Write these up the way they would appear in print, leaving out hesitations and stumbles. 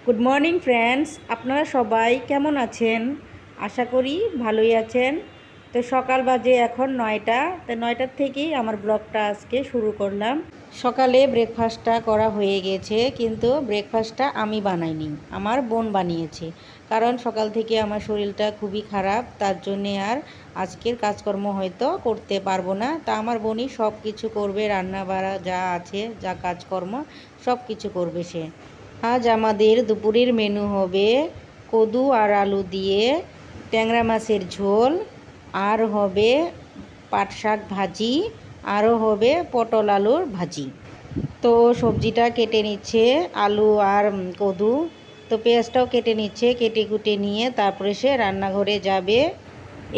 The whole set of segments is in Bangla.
গুড মর্নিং ফ্রেন্ডস, আপনারা সবাই কেমন আছেন? আশা করি ভালোই আছেন। তো সকাল বাজে এখন 9টা। তো 9টার থেকেই আমার ব্লগটা আজকে শুরু করলাম। সকালে ব্রেকফাস্টটা করা হয়ে গেছে, কিন্তু ব্রেকফাস্টটা আমি বানাইনি, আমার বোন বানিয়েছে। কারণ সকাল থেকে আমার শরীরটা খুবই খারাপ, তার জন্যে আর আজকের কাজকর্ম হয়তো করতে পারবো না। তা আমার বোনই সব কিছু করবে, রান্না বাড়া যা আছে, যা কাজকর্ম সব কিছু করবে সে। আজ আমাদের দুপুরের মেনু হবে কদু আর আলু দিয়ে ট্যাংরা মাছের ঝোল, আর হবে পাট শাক ভাজি, আরও হবে পটল আলুর ভাজি। তো সবজিটা কেটে নিচ্ছে, আলু আর কদু। তো পেঁয়াজটাও কেটে নিচ্ছে, কেটে কুটে নিয়ে তারপরে সে রান্নাঘরে যাবে।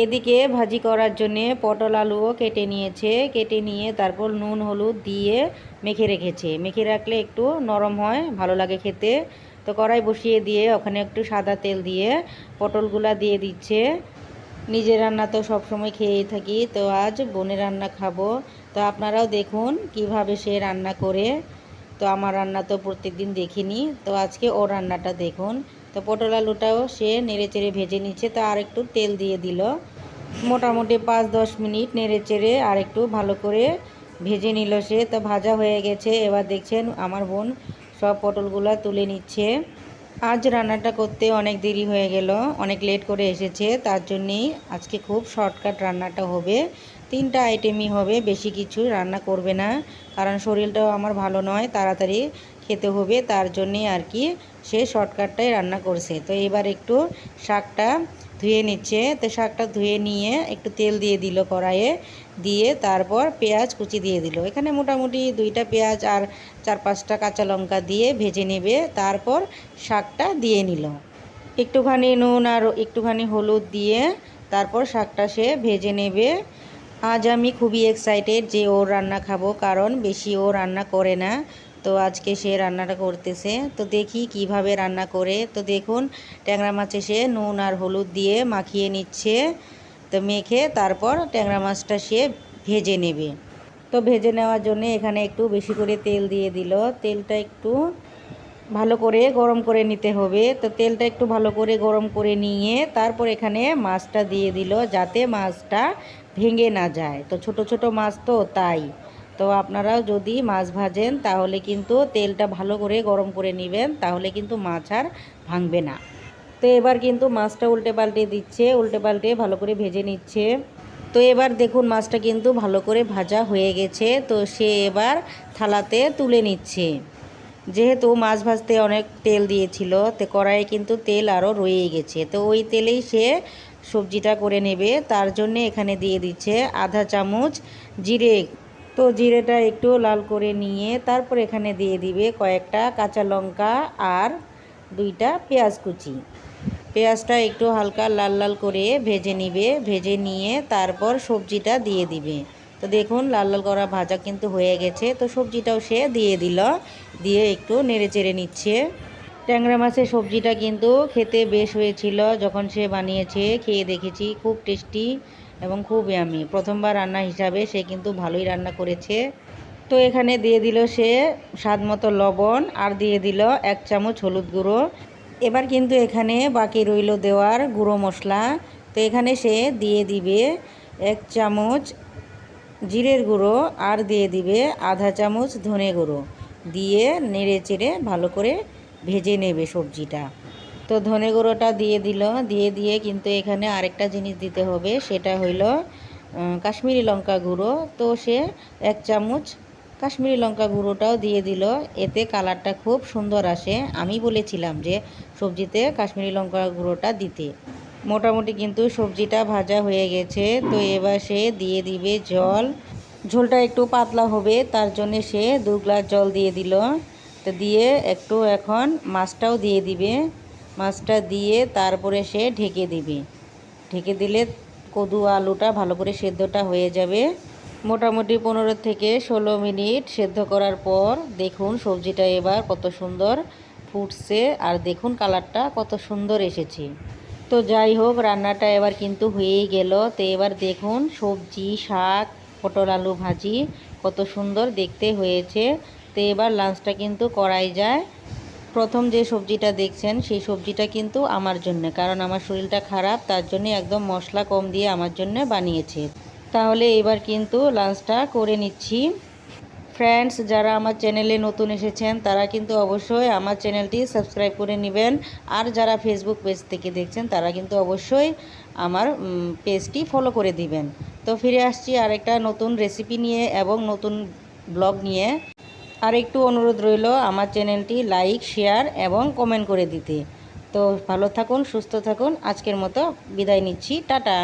এদিকে ভাজি করার জন্যে পটল আলুও কেটে নিয়েছে, কেটে নিয়ে তারপর নুন হলুদ দিয়ে মেখে রেখেছে। মেখে রাখলে একটু নরম হয়, ভালো লাগে খেতে। তো কড়াই বসিয়ে দিয়ে ওখানে একটু সাদা তেল দিয়ে পটলগুলা দিয়ে দিচ্ছে। নিজের রান্না তো সবসময় খেয়েই থাকি, তো আজ বোনের রান্না খাবো। তো আপনারাও দেখুন কিভাবে সে রান্না করে। তো আমার রান্না তো প্রত্যেকদিন দেখিনি, তো আজকে ওর রান্নাটা দেখুন। তো পটল আলুটাও সে নেড়ে চেড়ে ভেজে নিচ্ছে, তো আর একটু তেল দিয়ে দিল। মোটামুটি 5-10 মিনিট নেড়ে চেড়ে আর একটু ভালো করে ভেজে নিল সে। তো ভাজা হয়ে গেছে। এবার দেখছেন আমার বোন সব পটলগুলো তুলে নিচ্ছে। আজ রান্নাটা করতে অনেক দেরি হয়ে গেল, অনেক লেট করে এসেছে, তার জন্যেই আজকে খুব শর্টকাট রান্নাটা হবে। 3টা আইটেমই হবে, বেশি কিছু রান্না করবে না, কারণ শরীরটাও আমার ভালো নয়, তাড়াতাড়ি খেতে হবে, তার জন্যে আর কি সে শর্টকাটটাই রান্না করছে। তো এবার একটু শাকটা ধুয়ে নিচ্ছে। তো শাকটা ধুয়ে নিয়ে একটু তেল দিয়ে দিল কড়াইয়ে, দিয়ে তারপর পেঁয়াজ কুচি দিয়ে দিল। এখানে মোটামুটি 2টা পেঁয়াজ আর 4-5টা কাঁচা লঙ্কা দিয়ে ভেজে নেবে। তারপর শাকটা দিয়ে নিল, একটুখানি নুন আর একটুখানি হলুদ দিয়ে তারপর শাকটা সে ভেজে নেবে। আজ আমি খুবই এক্সাইটেড যে ওর রান্না খাবো, কারণ বেশি ও রান্না করে না। তো আজকে সে রান্নাটা করতেছে, তো দেখি কিভাবে রান্না করে। তো দেখুন ট্যাংরা মাছে সে নুন আর হলুদ দিয়ে মাখিয়ে নিচ্ছে। তো মেখে তারপর ট্যাংরা মাছটা সে ভেজে নেবে। তো ভেজে নেওয়ার জন্য এখানে একটু বেশি করে তেল দিয়ে দিল। তেলটা একটু ভালো করে গরম করে নিতে হবে। তো তেলটা একটু ভালো করে গরম করে নিয়ে তারপর এখানে মাছটা দিয়ে দিল, যাতে মাছটা ভেঙে না যায়। তো ছোট ছোট মাছ তো তাই। তো আপনারাও যদি মাছ ভাজেন তাহলে কিন্তু তেলটা ভালো করে গরম করে নেবেন, তাহলে কিন্তু মাছ আর ভাঙবে না। তো এবার কিন্তু মাছটা উল্টে পাল্টে দিচ্ছে, উল্টে পাল্টে ভালো করে ভেজে নিচ্ছে। তো এবার দেখুন মাছটা কিন্তু ভালো করে ভাজা হয়ে গেছে। তো সে এবার থালাতে তুলে নিচ্ছে। যেহেতু মাছ ভাজতে অনেক তেল দিয়েছিল, তো কড়াইয়ে কিন্তু তেল আরও রয়েই গেছে। তো ওই তেলেই সে সবজিটা করে নেবে, তার জন্যে এখানে দিয়ে দিচ্ছে আধা চামচ জিরে। তো জিরেটা একটু লাল করে নিয়ে তারপর এখানে দিয়ে দিবে কয়েকটা কাঁচা লঙ্কা আর 2টা পেঁয়াজ কুচি। পেঁয়াজটা একটু হালকা লাল লাল করে ভেজে নিবে, ভেজে নিয়ে তারপর সবজিটা দিয়ে দিবে। তো দেখুন লাল লাল করা ভাজা কিন্তু হয়ে গেছে। তো সবজিটাও সে দিয়ে দিল, দিয়ে একটু নেড়ে চেড়ে নিচ্ছে। ট্যাংরা মাছের সবজিটা কিন্তু খেতে বেশ হয়েছিল, যখন সে বানিয়েছে খেয়ে দেখেছি, খুব টেস্টি এবং খুব ইয়ামি। প্রথমবার রান্না হিসাবে সে কিন্তু ভালোই রান্না করেছে। তো এখানে দিয়ে দিল সে স্বাদ মতো লবণ, আর দিয়ে দিল 1 চামচ হলুদ গুঁড়ো। এবার কিন্তু এখানে বাকি রইল দেওয়ার গুঁড়ো মশলা। তো এখানে সে দিয়ে দিবে 1 চামচ জিরের গুঁড়ো, আর দিয়ে দিবে আধা চামচ ধনে গুঁড়ো, দিয়ে নেড়ে চেড়ে ভালো করে ভেজে নেবে সবজিটা। তো ধনে গুঁড়োটা দিয়ে দিল, দিয়ে কিন্তু এখানে আরেকটা জিনিস দিতে হবে, সেটা হইল কাশ্মীরি লঙ্কা গুঁড়ো। তো সে 1 চামচ কাশ্মীরি লঙ্কা গুঁড়োটাও দিয়ে দিল, এতে কালারটা খুব সুন্দর আসে। আমি বলেছিলাম যে সবজিতে কাশ্মীরি লঙ্কা গুঁড়োটা দিতে। মোটামুটি কিন্তু সবজিটা ভাজা হয়ে গেছে। তো এবার সে দিয়ে দিবে জল। ঝোলটা একটু পাতলা হবে, তার জন্যে সে 2 গ্লাস জল দিয়ে দিল। তো দিয়ে একটু এখন মাছটাও দিয়ে দিবে। মাছটা দিয়ে তারপরে সে ঢেকে দিবে। ঢেকে দিলে কদু আলুটা ভালো করে সেদ্ধটা হয়ে যাবে। মোটামুটি 15 থেকে 16 মিনিট সেদ্ধ করার পর দেখুন সবজিটা এবার কত সুন্দর ফুটছে, আর দেখুন কালারটা কত সুন্দর এসেছে। তো যাই হোক রান্নাটা এবার কিন্তু হয়েই গেল। তো এবার দেখুন সবজি, শাক, পটল আলু ভাজি কত সুন্দর দেখতে হয়েছে। তো এবার লাঞ্চটা কিন্তু করাই যায়। প্রথম যে সবজিটা দেখছেন সেই সবজিটা কিন্তু আমার জন্য, কারণ আমার শরীরটা খারাপ, তার জন্য একদম মশলা কম দিয়ে আমার জন্য বানিয়েছে। তাহলে এবার কিন্তু লাঞ্চটা করে নিচ্ছি। ফ্রেন্ডস, যারা আমার চ্যানেলে নতুন এসেছেন তারা কিন্তু অবশ্যই আমার চ্যানেলটি সাবস্ক্রাইব করে নেবেন, আর যারা ফেসবুক পেজ থেকে দেখছেন তারা কিন্তু অবশ্যই আমার পেজটি ফলো করে দিবেন। তো ফিরে আসছি আরেকটা নতুন রেসিপি নিয়ে এবং নতুন ব্লগ নিয়ে। আর একটু অনুরোধ রইল আমার চ্যানেলটি লাইক, শেয়ার এবং কমেন্ট করে দিতে। তো ভালো থাকুন, সুস্থ থাকুন। আজকের মতো বিদায় নিচ্ছি, টাটা।